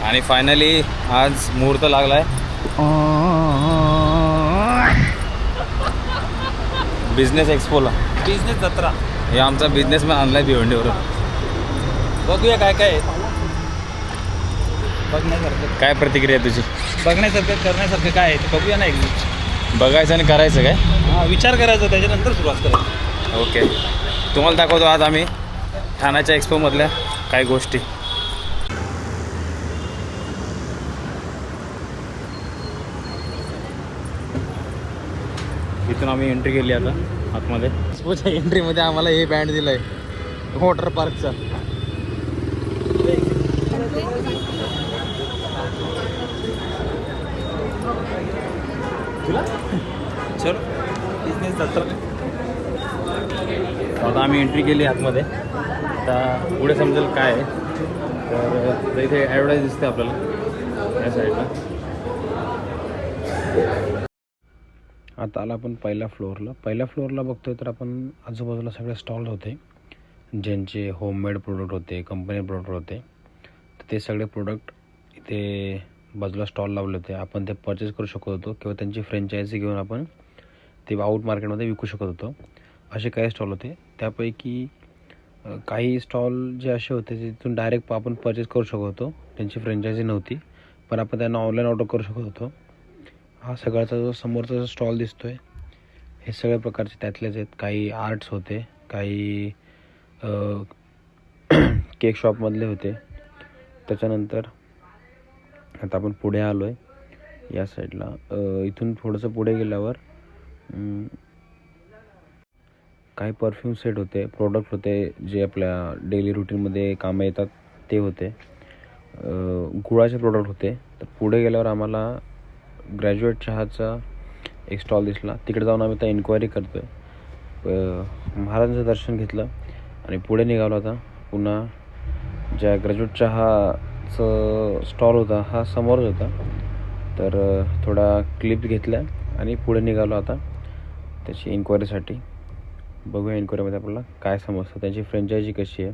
आणि फायनली आज मुहूर्त लागलाय बिझनेस एक्सपोला. बिझनेस जत्रा. हे आमचा बिझनेसमॅन आणलाय भिवंडीवरून. बघूया काय काय बघण्यासारखं. काय प्रतिक्रिया तुझी? बघण्यासारखं करण्यासारखं काय आहे ते बघूया ना एकदा. बघायचं आणि करायचं काय? हां, विचार करायचा त्याच्यानंतर सुरुवात करायची. ओके, तुम्हाला दाखवतो आज आम्ही ठाण्याच्या एक्सपोमधल्या काही गोष्टी. इथून आम्ही एंट्री केली आता आतमध्ये. एक्सपोच्या एंट्रीमध्ये आम्हाला हे बँड दिलं आहे वॉटर पार्कचा. चल बिझनेस जत्रा. आता आम्ही एंट्री केली आतमध्ये. आता पुढे समजेल काय आहे. तर इथे ॲडव्हर्टाईज दिसते आपल्याला या साईडला. आता आला आपण पहिल्या फ्लोअरला बघतोय तर आपण आजूबाजूला सगळे स्टॉल होते ज्यांचे होममेड प्रोडक्ट होते, कंपनी प्रोडक्ट होते. तर ते सगळे प्रोडक्ट इथे बाजूला स्टॉल लावले होते. आपण ते परचेस करू शकत होतो किंवा त्यांची फ्रँचायझी घेऊन आपण ते आउट मार्केटमध्ये विकू शकत होतो. असे काही स्टॉल होते. त्यापैकी काही स्टॉल जे असे होते तिथून डायरेक्ट आपण परचेस करू शकत होतो. त्यांची फ्रँचायझी नव्हती पण आपण त्यांना ऑनलाईन ऑर्डर करू शकत होतो. हा सगळ्याचा जो समोरचा जो स्टॉल दिसतो आहे हे सगळ्या प्रकारचे त्यातलेच आहेत. काही आर्ट्स होते, काही केक शॉपमधले होते. त्याच्यानंतर आता आपण पुढे आलो आहे या साईडला. इथून थोडंसं पुढे गेल्यावर काही परफ्यूम सेट होते, प्रोडक्ट होते जे आपल्या डेली रुटीनमध्ये कामं येतात ते होते. गुळाचे प्रोडक्ट होते. तर पुढे गेल्यावर आम्हाला ग्रॅज्युएट चहाचा एक स्टॉल दिसला. तिकडे जाऊन आम्ही आता इन्क्वायरी करतो आहे. महाराजांचं दर्शन घेतलं आणि पुढे निघालो. आता पुन्हा ज्या ग्रॅज्युएट चहाचं स्टॉल होता हा समोरच होता. तर थोडा क्लिप घेतल्या आणि पुढे निघालो आता त्याची इन्क्वायरीसाठी. बघूया इन्क्वायरीमध्ये आपल्याला काय समजतं, त्यांची फ्रँचायझी कशी आहे,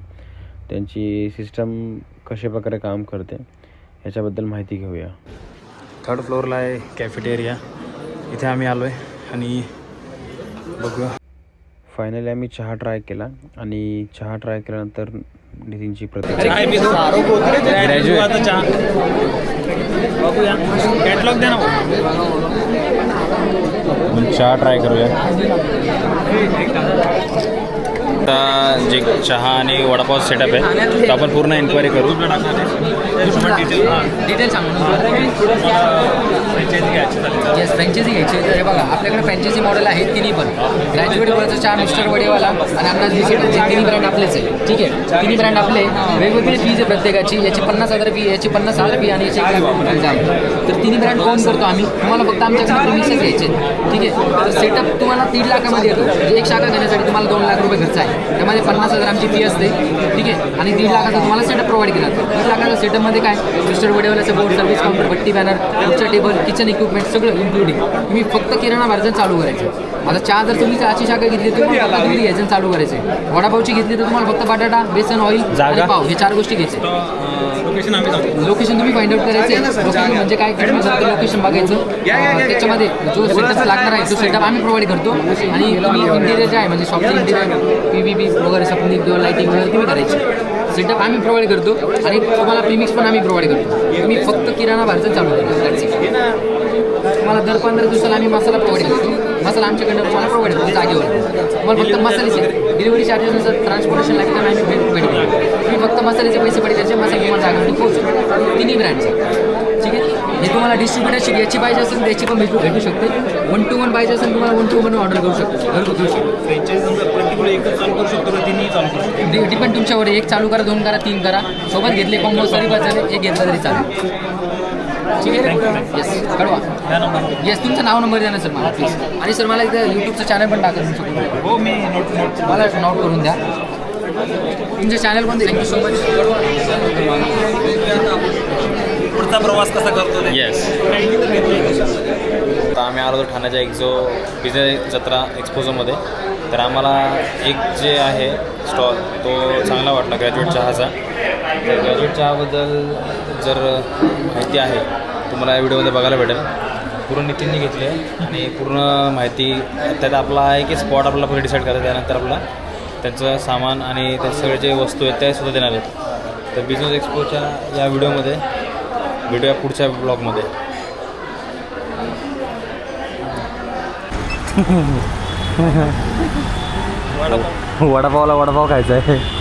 त्यांची सिस्टम कशा प्रकारे काम करते ह्याच्याबद्दल माहिती घेऊया. थर्ड फ्लोअरला आहे कॅफेटेरिया. इथे आम्ही आलो आहे आणि बघूया. फायनली आम्ही चहा ट्राय केला आणि चहा ट्राय केल्यानंतर नितीनची प्रतिक्रिया. ग्रॅज्युएट चहा बघूया. कॅटलॉग द्या ना. चहा ट्राय करूया. आता जे चहा आणि वडापाव सेटअप आहे तर आपण पूर्ण एन्क्वायरी करू. डिटेल सांगून येस फ्रँचायझी घ्यायची. तर हे बघा आपल्याकडे फ्रँचायझी मॉडेल आहे तिन्ही पण. ग्रॅज्युएट गुळाचा चहा, मिस्टर वडेवाला आणि अन्नाज बिस्किटाचे तिन्ही ब्रँड आपलेच आहे. ठीक आहे, तिन्ही ब्रँड आपले. वेगवेगळी फीज आहे प्रत्येकाची. याची 50,000 फी, याची 50,000 फी आणि याची 1,00,000 आहे. तर तिन्ही ब्रँड कोण करतो आम्ही. तुम्हाला फक्त आमच्याकडे प्रिमिक्सच घ्यायचे. ठीक आहे, तर सेटअप तुम्हाला 3 लाखामध्ये येतो. म्हणजे एक शाखा घेण्यासाठी तुम्हाला 2 लाख रुपये खर्च आहे. त्यामध्ये 50,000 आमची फी असते. ठीक आहे, आणि 1.5 लाखाचा तुम्हाला सेटअप प्रोव्हाइड केला जातो. 1.5 लाखाच्या सेटअपमध्ये काय मिस्टर वडेवाल्याचं बोर्ड, सर्व्हिस काउंटर, भट्टी, बॅनर, पुढच्या टेबल, किचन इक्विपमेंट सगळं इन्क्लुडिंग. तुम्ही फक्त किराणा मार्जिन चालू करायचं. आता चहा जर तुम्ही चहाची शाखा घेतली तर तुम्हाला दूध घ्यायचं चालू करायचं. वडापावची घेतली तर तुम्हाला फक्त बटाटा, बेसन, ऑइल आणि पाव हे 4 गोष्टी घ्यायचे. लोकेशन आम्ही सांगतो. लोकेशन तुम्ही फाइंड आउट करायचे. लोकेशन म्हणजे काय, लोकेशन बघायचं. त्याच्यामध्ये जो सेटअप लागणार आहे तो सेटअप आम्ही प्रोव्हाइड करतो. आणि तुम्ही इंटिरियर जे आहे म्हणजे शॉपचं इंटिरियर PVP वगैरे सपनिंग किंवा लाईटिंग वगैरे तुम्ही करायची. सेटअप आम्ही प्रोव्हाइड करतो आणि तुम्हाला प्रीमिक्स पण आम्ही प्रोव्हाइड करतो. तुम्ही फक्त किराणा भारतात चालू करतो. तुम्हाला दर 15 दिवसाला आम्ही मसाला प्रोव्हाइड करतो. मसाला आमच्याकडनं तुम्हाला प्रोव्हाइड करतो जागेवर. तुम्हाला फक्त मसाल्याचे डिलिव्हरी चार्जेस नसतात, ट्रान्सपोर्टेशन लागतं आम्ही भेट करतो. तुम्ही फक्त मसाल्याचे पैसे पडले त्याचे मसाले तुम्हाला जागेवर पोहोचतो. तिन्ही ब्रँडचे. ठीक आहे, हे तुम्हाला डिस्ट्रीब्युटरची याची पाहिजे असेल त्याची पण भेटू शकते. 1 to 1 पाहिजे असेल तुम्हाला 1 to 1 ऑर्डर करू शकतो. घरगुती फ्रँचायझी पर्टिक्युलर एकच चालू करू शकतो का तिन्ही चालू करू शकतो. डिपेंड तुमच्यावर. एक चालू करा, 2 करा, 3 करा. सोबत घेतले कॉम्बो तरी चालेल, एक घेतला तरी चालेल. ठीक आहे, येस कळवा. येस तुमचं नाव नंबर द्या ना सर मला प्लीज. आणि सर मला इथं यूट्यूबचं चॅनल पण टाका तुमचं. हो मी नोट मला नोट करून द्या. तुमचं चॅनल पण. Thank you so much. पुढचा प्रवास कसा करतो. येस, आता आम्ही आलो होतो ठाण्याच्या एक जो बिझनेस जत्रा एक्सपोजमध्ये. तर आम्हाला एक जे आहे स्टॉल तो चांगला वाटला ग्रॅज्युएट चहाचा. ग्रॅज्युएट चहाबद्दल जर माहिती आहे तुम्हाला या व्हिडिओमध्ये बघायला भेटेल. पूर्ण नितीनने घेतले आणि पूर्ण माहिती त्यात आपला आहे की स्पॉट आपल्याला पुढे डिसाईड करायचं. त्यानंतर आपला त्यांचं सामान आणि त्या सगळे जे वस्तू आहेत त्या सुद्धा देणार आहेत. तर बिझनेस एक्सपोच्या या व्हिडिओमध्ये भेटूया पुढच्या ब्लॉगमध्ये. वडापावला वडापाव खायचा आहे.